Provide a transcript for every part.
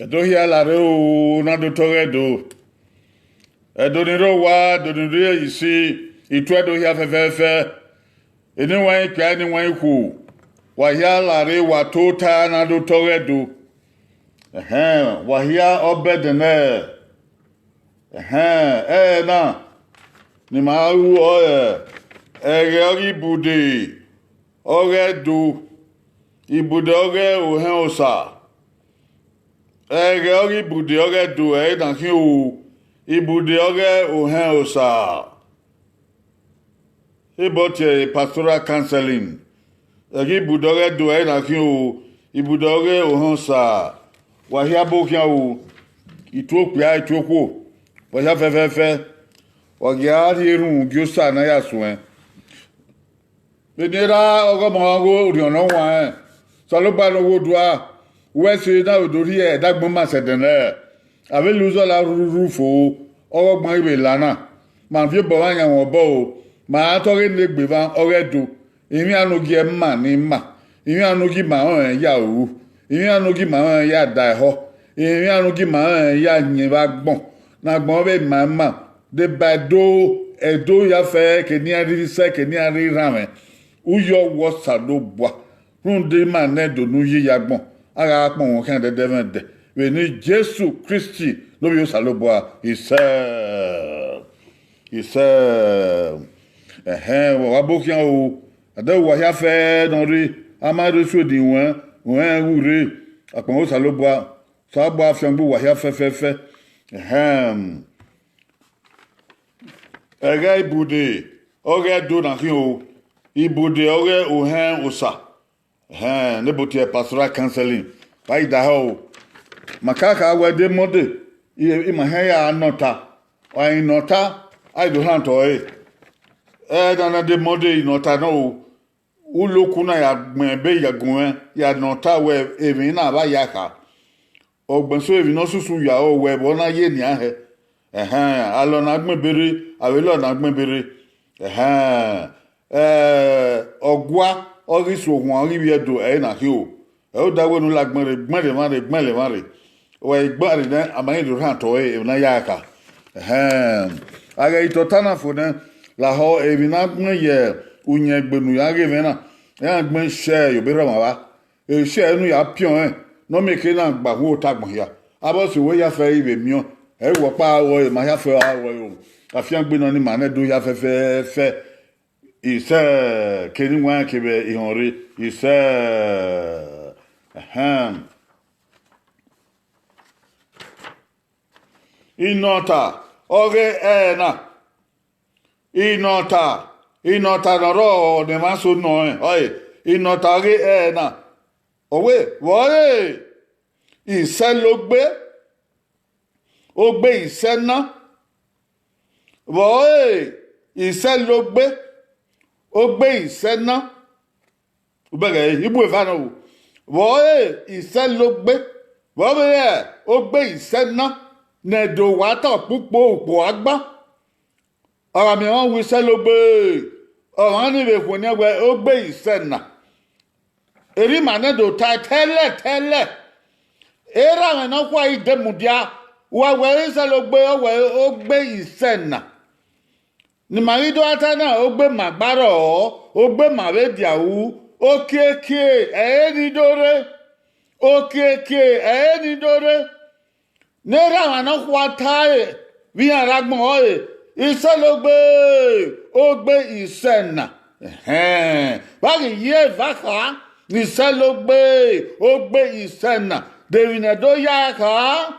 Do here la o na do tore do. Do ni ro wa do ni ro yi si itu do here fe. Eni wan kwa ni wan ku. Wa here la wa tota na do tore do. Wa here obed na. Na. Ni ma wu o ori bude. Ore do. Ibude ore o hen osa. Ori bude ore do dan kin o. Ibude ore o hen osa. About pastoral counseling. Ori bude ore do dan kin o. Ibude ore o hen osa. Wa hia bo kian o. Ethiopia Ethiopia. Wa hia fe. Wa gia ri run gyosa na ya sun. Benera ogo mo go ori ona wa. Saloba no wo dua. Wesi na odori e dagbon ma sedene. Ave luzo la rufo. Ogbon ibe lana. Ma fi bo wa yan won bo o. Ma to re le gbe van oredo. Imi anogi e ma ni ma. Imi anogi ma on ya o. Imi anogi ma on ya da ho. Imi anogi ma on ya yin ba gbon. Na gbon be ma. De bado edo ya fe ke ni ari se ke ni ari rame. Uyo wo sado bwa. Runde ma ne do nu yi ya gbon. Ara pon won kan de de. We ni Jesu Christi no bi o salo bwa. Ise wa bo kian o. Ade wa ya fe don ri amado so di won wure apon o salo bwa. Sa bwa fian bu wa ya fe. Ega ibude oge do na kin o. Ibude oge o hen osa. Ne botie pastoral counseling. Pai da ho. Makaka we de mode. I ma hen ya nota. O nota I do han to e. Na de mode nota no. Uloku na ya gbon be ya gun ya nota we emi na ba ya ka. Ogbon so evi no susu ya o we bo na ye ni ahe. Alo na gbon bere, awelo na gbon bere. Ogwa orisu ohun ori bi edo na ki o. O dawo nu la gbon mare. O igbare na amayin do han to e na ya ka. Aga itotana fo na la ho evi na gbon ye unye gbenu ya ge na. Ya gbon she yo be ro ma wa. E she nu ya pion no me ke na gba ho ta gbon ya. Abo si wo ya fe ibe mion. E wo pa wo ma ya fe awo yo. Afian gbe no ni ma na do ya fe. Ise keni wan kebe ihonri ise inota oge na inota no ro ne maso no inota oge na owe wo ise lo gbe o gbe ise na wo ise lo gbe ó gbé ìṣẹ́ ná bẹ̀rẹ̀ ibu ìfànà wò wọ́n ìṣẹ́ ló gbé wọ́n bẹ̀rẹ̀ ó gbé ìṣẹ́ ná nẹ̀dọ̀ wàtọ̀ púpọ̀ òpó agbá ọ̀rọ̀ mi wọ́n wí ìṣẹ́ ló gbé ọ̀rọ̀ níbi èkó ní ẹgbẹ́ ó gbé ìṣẹ́ nà èrí mà nẹ̀dọ̀ ta tẹ́lẹ̀ eré àwọn ẹ̀nà kó ayé dẹ́mùdíà wọ́n wẹ̀ ìṣẹ́ ló gbé ó gbé ìṣẹ́ nà. Ni marido atana ogbe magbaro ogbe mavediawu okeke ni dore nera wana kwatae vi aragbon oye iselogbe ogbe isena bagi ye vaka iselogbe ogbe isena devinedo yaka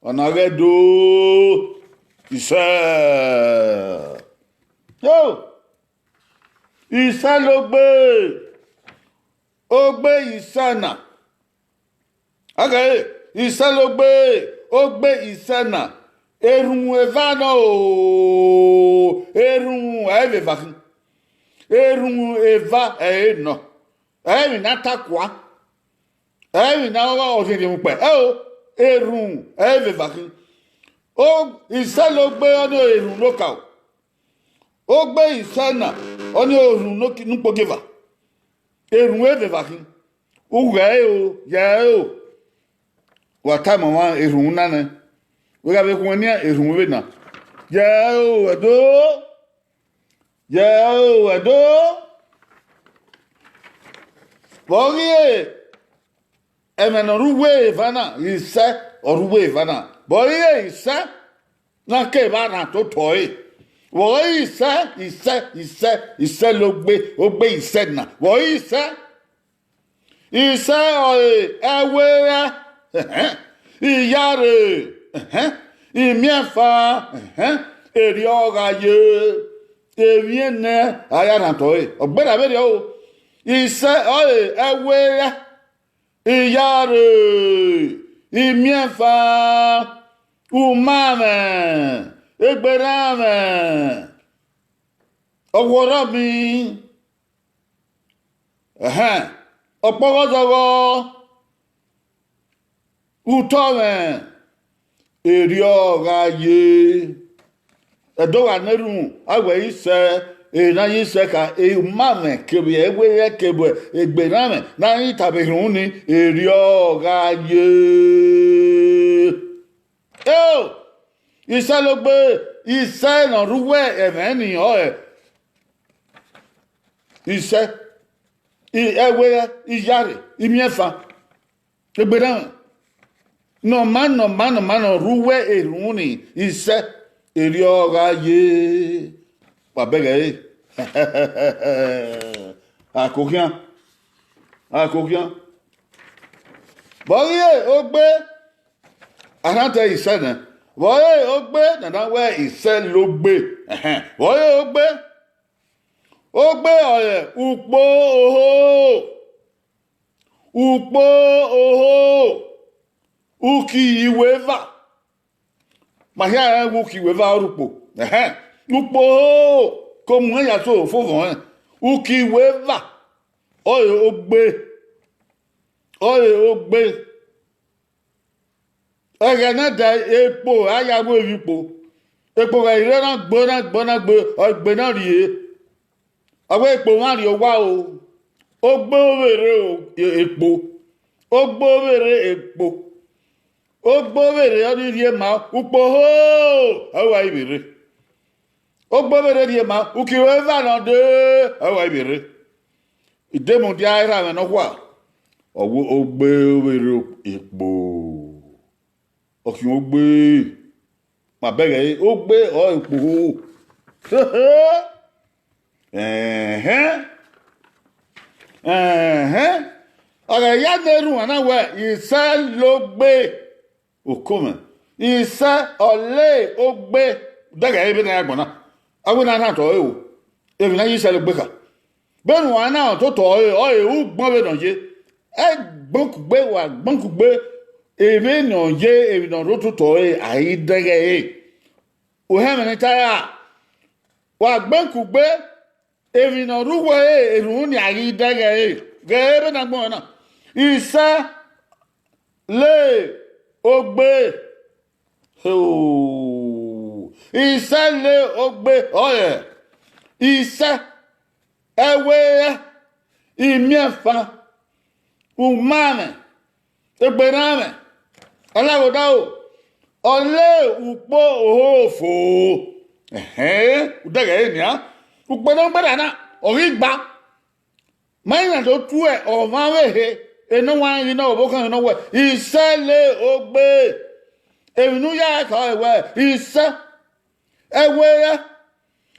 onagedo Ise ló gbé ìsẹ́nà. Okay, ise ló gbé ìsẹ́nà. Erun evana o. Erun eve vakin. Erun eva no. Emi na takwa. Emi na wa o se di mu pe. Erun eve vakin. Ìṣẹ́ ló gbé ọ́nà èrùn lókà ó gbé ìṣẹ́ náà ọ́nà èrùn nípògèvà èrùn èvèvà kí ughe o ye o wata mama erun nane we ga be kun ni erun we na edo bogie emenoruwe vana ise oruwe vana bogie ise na ke ba na to toy wo ise ló gbé ó gbé ise na wo ise ewe ìyá rẹ̀ ìmíẹ̀fà èrè ọ̀gá yé èmi ẹ̀nẹ́ ayárantọ́ ẹ̀ ọ̀gbẹ́dà bẹ́ẹ̀ o ìṣe ewe ìyá rẹ̀ ìmíẹ̀fà umamẹ̀ ẹgbẹ̀rẹ̀mẹ̀ ọ̀wọ́rọ̀ mi ọ̀pọ̀gọ́sọ̀gọ́ utọ́mẹ̀ èrè ọ̀gá yé ẹ̀dọ́wà nẹ́rù àwẹ̀ ìṣẹ́ èèyàn yìí ṣe ka umamẹ̀ kébì ẹgbẹ̀rẹ̀ kébì ẹgbẹ̀rẹ̀mẹ̀ náà yìí tàbí ìrùn ní èrè ọ̀gá yé iṣẹ́ ló gbé iṣẹ́ ìrànrúwẹ̀ ẹ̀mẹ́ ènìyàn ẹ̀ iṣẹ́ ẹwẹ́ ìyá rẹ̀ ìmíẹ̀fà ẹgbẹ̀rẹ̀mẹ̀ nọ̀mánà rúwẹ̀ èrùn ní iṣẹ́ èrè ọ̀gá yé pàbẹ́gẹ̀ yìí àkókíán bọ́yé ó gbé àrántẹ iṣẹ́ náà bọ́yé ó gbé nàdáwẹ́ iṣẹ́ ló gbé bọ́yé ó gbé ọ̀rẹ́ ùpó òhó uki ìwéva màhíà ẹ̀ uki ìwéva rúpò ùpó kò mú ẹ̀yà tó fòfò ẹ̀ uki ìwéva ọ̀rẹ́ ó gbé ẹ̀rẹ̀ náà dẹ epo ayáwó epo rẹ̀ ìrẹ́ náà gbóná ọgbẹ́ náà rí ọwọ́ epo wọn rí wá o ó gbówèrè epo ó gbówèrè ọdún rí ma upo hó ẹwà ìbèrè ó gbówèrè rí ma ukiwe vanà dé ẹwà ìbèrè ìdẹ́mùdí ayéra rẹ̀ náà wà ọwọ́ ó gbówèrè epo ọkì ó gbé màbẹ́rẹ̀ ó gbé ọ epo ọ̀rẹ́ ìyá nẹ́rù wọn náà wẹ̀ ìṣẹ́ ló gbé òkúmẹ̀ ìṣẹ́ ọ̀lẹ́ ó gbé dẹ́gẹ̀ ẹbí náà gbọ̀n náà agbó náà tọ́ ẹ̀ o èmi náà yíṣẹ́ ló gbé kà bẹ́ẹ̀ wọn náà tó tọ́ ẹ̀ ọ̀ ẹ̀ ó gbọ́n bẹ́ẹ̀ náà yé ẹ̀ gbọ́nkùgbé èmi náà yé èmi náà tó tọ́ ẹ̀ àyí dẹ́gẹ̀ ẹ̀ òhẹ́mi ní táyà wà gbọ́nkùgbé èmi náà rúwọ́ ẹ̀ èrùn ní àyí dẹ́gẹ̀ ẹ̀ gẹ́gẹ́ bẹ́ẹ̀ náà gbọ́n náà iṣẹ́ lé ogbe iṣẹ́ lé ogbe ọ̀yẹ̀ iṣẹ́ ẹwẹ́ ìmíẹ̀fà umamẹ̀ ẹgbẹ̀rẹ̀mẹ̀ aláwọ̀dá o ọ̀lẹ́ ùpó òhòfò dẹ́gẹ̀ ẹ̀ nìyà ùpó náà gbẹ̀rẹ̀ náà ọ̀rí gbà mẹ́rin tó tú ẹ̀ ọ̀máwẹ̀hẹ́ enu wa yin na obo kan na we ise le ogbe enu ya ka ewe ise ewe ya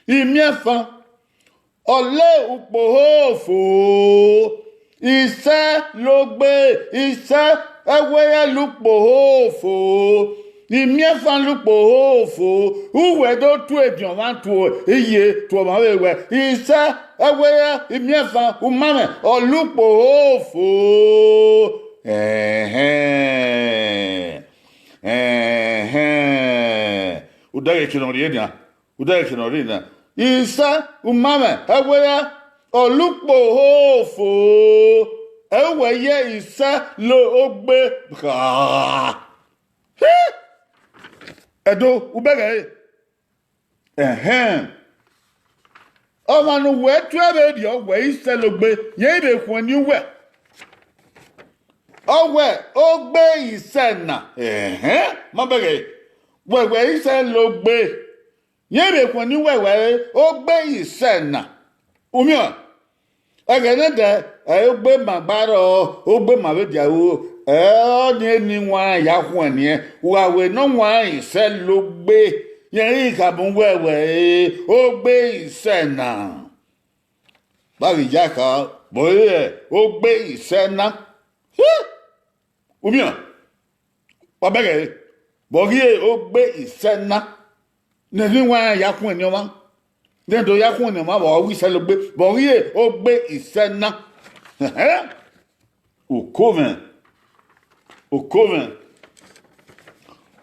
imiefa ole upohofo ise logbe ise ewe ya lupohofo imiefa lupohofo uwe do tu edion wa tu iye tu o ma we ise ewe ya imiefa umame olupohofo udage kinori na isa umame ewe ya olupohofo ewe ye isa lo ogbe edo ubege ọmọ nu wee tụọ ebe dị ọgwụ ise logbe nye ibe kwuo ni we ọwẹ ó gbé ìṣẹ́ nà má bẹ̀rẹ̀ wẹ̀wẹ̀ ìṣẹ́ ló gbé yẹn lè pọ̀ ní wẹ̀wẹ̀ ó gbé ìṣẹ́ nà omi ọ̀ ẹ̀gẹ̀ ní dẹ̀ ẹ̀ ó gbé màgbárọ̀ ó gbé màbẹ́dìàwó ẹ̀ ọ́ ní ẹni wọn àyàkùn ẹ̀ nìyẹn wàwẹ̀ náà wọn ìṣẹ́ ló gbé yẹn rí ìkàbọ̀ wẹ̀wẹ̀ ó gbé ìṣẹ́ nà báyìí ìjà kan bóyá ó gbé ìṣẹ́ nà omi ọ̀ wọ́n bẹ̀rẹ̀ bọ̀rí ó gbé ìṣẹ́ nà nínú wọn àyàkùn ẹ̀ ní ọmọ dentro ya kun ni ma bo wi se lo gbe bo ri ó gbé ìṣẹ́ nà o coven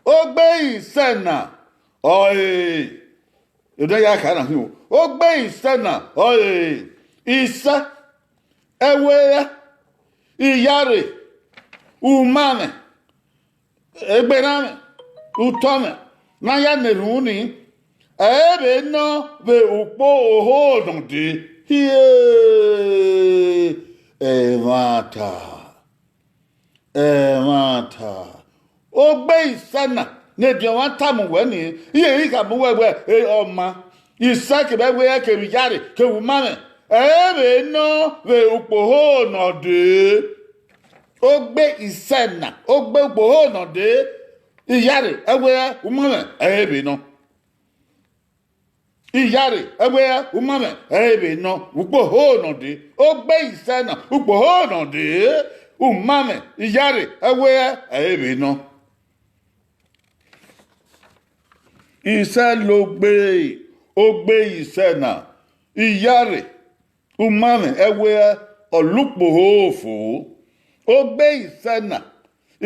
ó gbé ìṣẹ́ nà oi yo ya ka na hin ó gbé ìṣẹ́ nà oi ìṣẹ́ ewe iyare umame egberame utome na ya neruni ebe no ve ukpo oho donde hie emata ó gbé ìṣẹ́ nà ne di wan tamu we ni iye ri ka mu wewe ọma ìṣẹ́ ke be we ke ri jare ke wu mame ebe no ve ukpo oho donde ó gbé ìṣẹ́ nà ó gbé ukpo oho donde iyare ewe umame ebe no iyare ewe umame ebe no ukpo hono de ó gbé ìṣẹ́ nà ukpo hono de umame iyare ewe ebe no ìṣẹ́ ló gbé ó gbé ìṣẹ́ nà iyare umame ewe olukpo hofo ó gbé ìṣẹ́ nà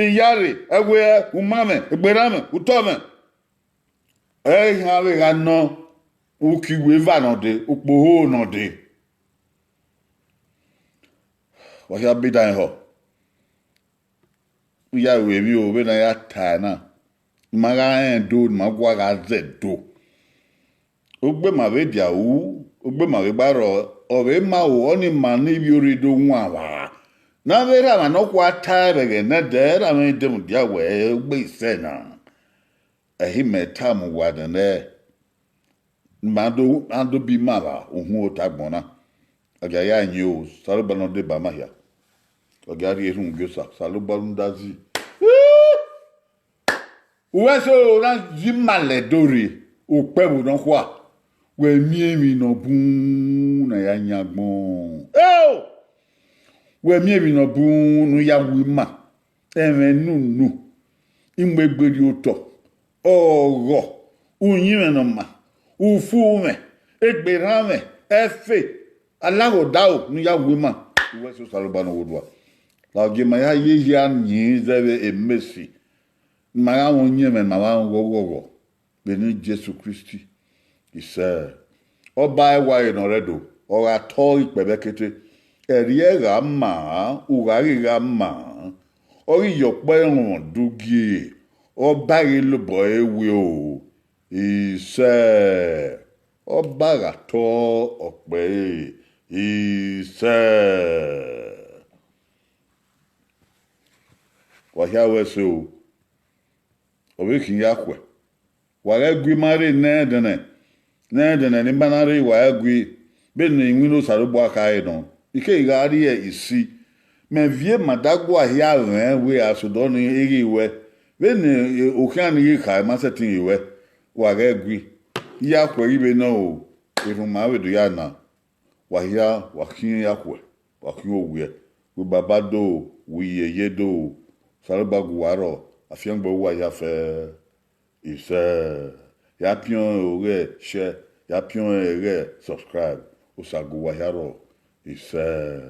iyare ewe umame egberame utome have ga no ukiwe vanode ukpoho node wa ya bidan ho ya we mi o be na ya ta na maga do magwa ga zedo ogbe ma be dia wu ogbe ma be baro o be ma o oni ma ni bi ori do nwa wa na be ra ma no kwa ta be ge na de ra me de mu dia we ogbe ise na ehi meta mu wa de ne mando bi mara ohun otagbona aga ya nyi o saluba no de ba ma ya aga ri ehun gyosa saluba ndazi uweso na jimale dori opebu no kwa we mi no bun na ya nyagbon we mi no bun no ya wima nunu imgbegbe oto oro unyin no ma ufume egberame efe alagodao nu ya wima uweso saluba no wodwa la gema ya ye ya nyi zebe emesi mara wonye men mara wowo beni Jesu Kristi ise oba ewa no redo ora to ipebekete eriera ma urariga ma ori yopo ehun dugie oba ilobo ewe o ise ọba to ọpẹ ise wahia weso obi kin yakwe ware gwi mare nedene ni banare wa gwi be no inwino sarugbo aka no ike igari e isi me vie madago ahia ren we asodo ni iri iwe be ni okan yi ka ma setin iwe ware gwi yakwe ibe no o iruma we do ya na wahia wakin yakwe wakin owe we babado we yeye do sarugbo waro afiangbo wa ya fe ise ya pion ore share ya pion ere subscribe osago wa yaro ise